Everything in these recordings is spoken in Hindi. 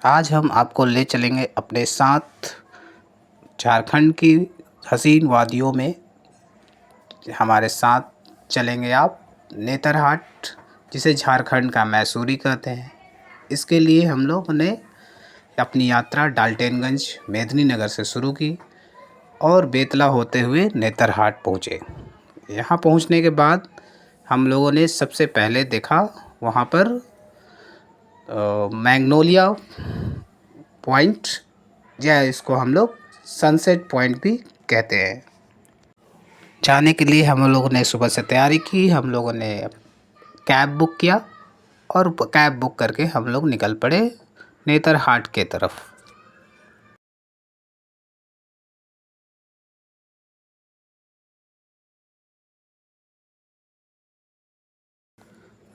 आज हम आपको ले चलेंगे अपने साथ झारखंड की हसीन वादियों में। हमारे साथ चलेंगे आप नेतरहाट, जिसे झारखंड का मैसूरी कहते हैं। इसके लिए हम लोगों ने अपनी यात्रा डाल्टनगंज मेदिनीनगर से शुरू की और बेतला होते हुए नेतरहाट पहुँचे। यहाँ पहुँचने के बाद हम लोगों ने सबसे पहले देखा वहाँ पर मैग्नोलिया पॉइंट, या इसको हम लोग सनसेट पॉइंट भी कहते हैं। जाने के लिए हम लोगों ने सुबह से तैयारी की। हम लोगों ने कैब बुक किया और कैब बुक करके हम लोग निकल पड़े नेतरहाट के तरफ।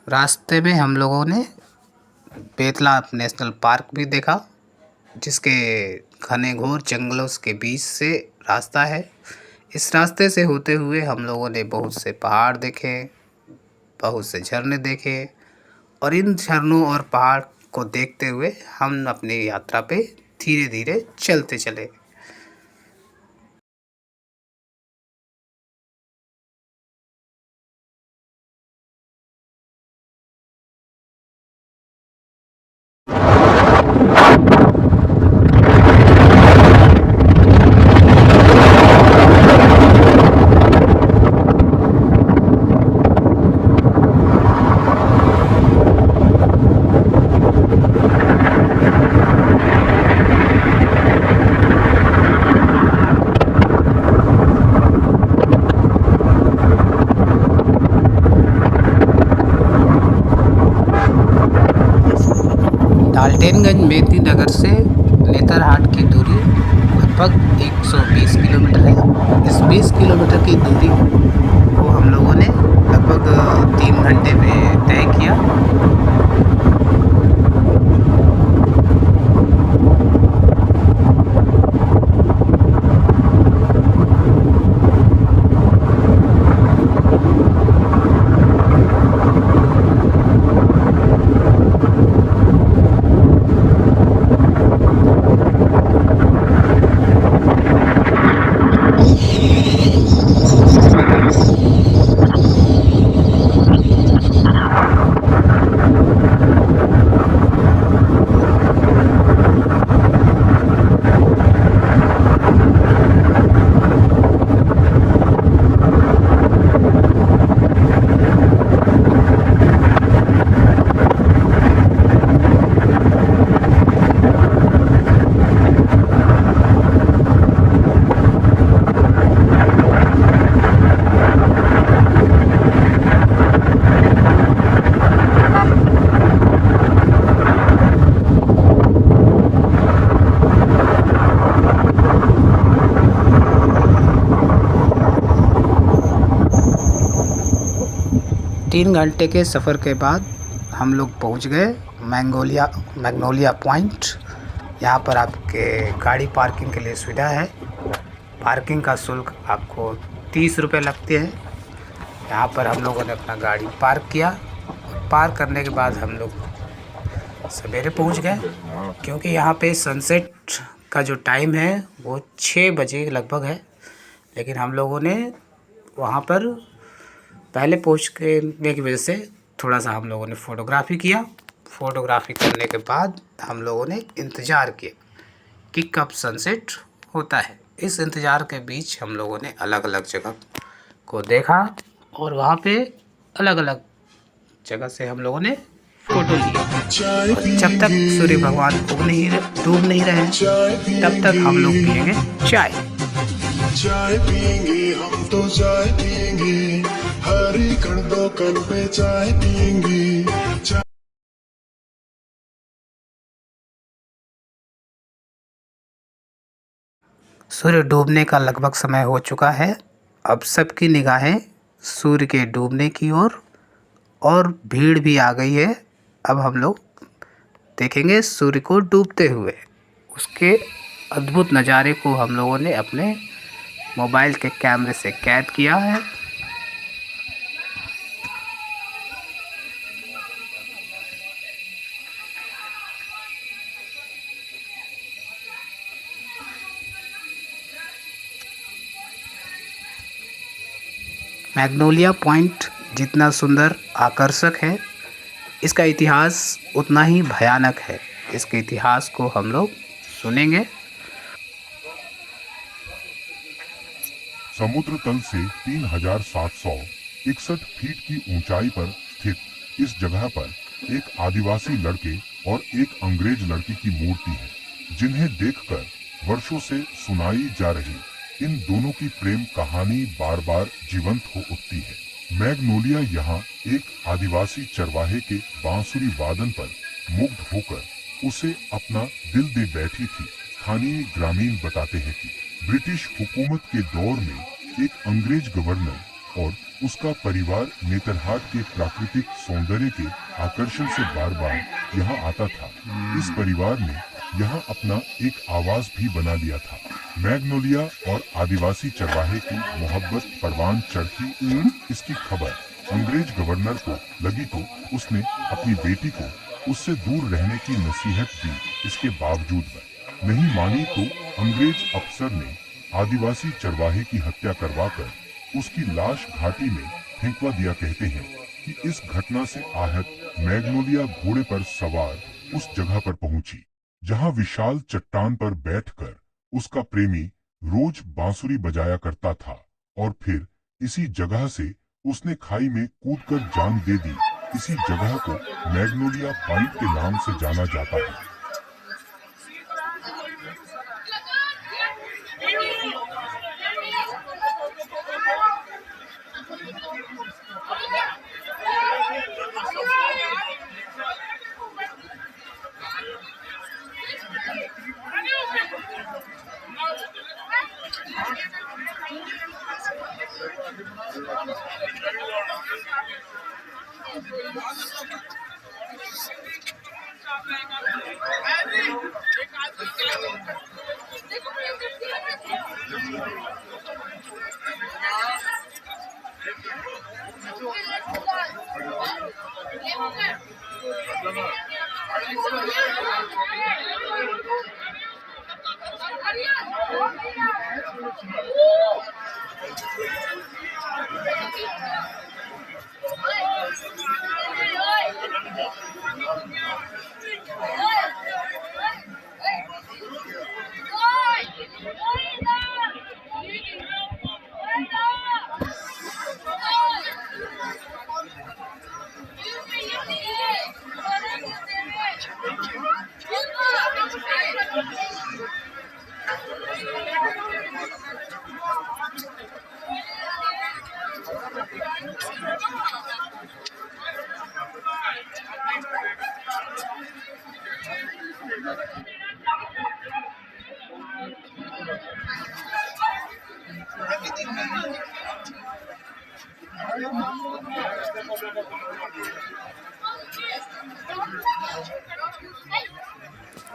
रास्ते में हम लोगों ने बेतला नेशनल पार्क भी देखा, जिसके घने घोर जंगलों के बीच से रास्ता है। इस रास्ते से होते हुए हम लोगों ने बहुत से पहाड़ देखे, बहुत से झरने देखे, और इन झरनों और पहाड़ को देखते हुए हम अपनी यात्रा पे धीरे धीरे चलते चले। डाल्टनगंज मेदिनीनगर से नेतरहाट की दूरी लगभग 120 किलोमीटर है। इस 20 किलोमीटर की दूरी को हम लोगों ने लगभग 3 घंटे में तय किया। तीन घंटे के सफ़र के बाद हम लोग पहुंच गए मैग्नोलिया पॉइंट। यहाँ पर आपके गाड़ी पार्किंग के लिए सुविधा है। पार्किंग का शुल्क आपको 30 रुपये लगते हैं। यहाँ पर हम लोगों ने अपना गाड़ी पार्क किया। पार्क करने के बाद हम लोग सवेरे पहुँच गए, क्योंकि यहाँ पे सनसेट का जो टाइम है वो 6 बजे लगभग है। लेकिन हम लोगों ने वहाँ पर पहले पहुँचने की वजह से थोड़ा सा हम लोगों ने फ़ोटोग्राफ़ी किया। फ़ोटोग्राफ़ी करने के बाद हम लोगों ने इंतज़ार किया कि कब सनसेट होता है। इस इंतज़ार के बीच हम लोगों ने अलग अलग जगह को देखा, और वहाँ पे अलग अलग जगह से हम लोगों ने फ़ोटो लिए। जब तक सूर्य भगवान डूब नहीं रहे तब तक हम लोग पिएंगे चाय। चाय पियेंगे हम तो चाय पियेंगे, हरी दो कल पे चाय पियेंगे। सूर्य डूबने का लगभग समय हो चुका है। अब सबकी निगाहें सूर्य के डूबने की ओर, और भीड़ भी आ गई है। अब हम लोग देखेंगे सूर्य को डूबते हुए। उसके अद्भुत नज़ारे को हम लोगों ने अपने मोबाइल के कैमरे से कैद किया है। मैग्नोलिया पॉइंट जितना सुंदर आकर्षक है, इसका इतिहास उतना ही भयानक है। इसके इतिहास को हम लोग सुनेंगे। समुद्र तल से 3761 फीट की ऊंचाई पर स्थित इस जगह पर एक आदिवासी लड़के और एक अंग्रेज लड़की की मूर्ति है, जिन्हें देखकर वर्षों से सुनाई जा रही इन दोनों की प्रेम कहानी बार बार जीवंत हो उठती है। मैग्नोलिया यहाँ एक आदिवासी चरवाहे के बांसुरी वादन पर मुग्ध होकर उसे अपना दिल दे बैठी थी। स्थानीय ग्रामीण बताते हैं कि ब्रिटिश हुकूमत के दौर में एक अंग्रेज गवर्नर और उसका परिवार नेतरहाट के प्राकृतिक सौंदर्य के आकर्षण से बार बार यहाँ आता था। इस परिवार ने यहाँ अपना एक आवास भी बना लिया था। मैग्नोलिया और आदिवासी चरवाहे की मोहब्बत परवान चढ़ी। इसकी खबर अंग्रेज गवर्नर को लगी तो उसने अपनी बेटी को उससे दूर रहने की नसीहत दी। इसके बावजूद वह नहीं मानी तो अंग्रेज अफसर ने आदिवासी चरवाहे की हत्या करवाकर उसकी लाश घाटी में फेंकवा दिया। कहते हैं कि इस घटना से आहत मैग्नोलिया घोड़े पर सवार उस जगह पर पहुंची, जहां विशाल चट्टान पर बैठकर उसका प्रेमी रोज बांसुरी बजाया करता था, और फिर इसी जगह से उसने खाई में कूदकर जान दे दी। इसी जगह को मैग्नोलिया पॉइंट के नाम से जाना जाता है।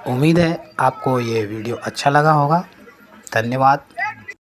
उम्मीद है आपको ये वीडियो अच्छा लगा होगा। धन्यवाद।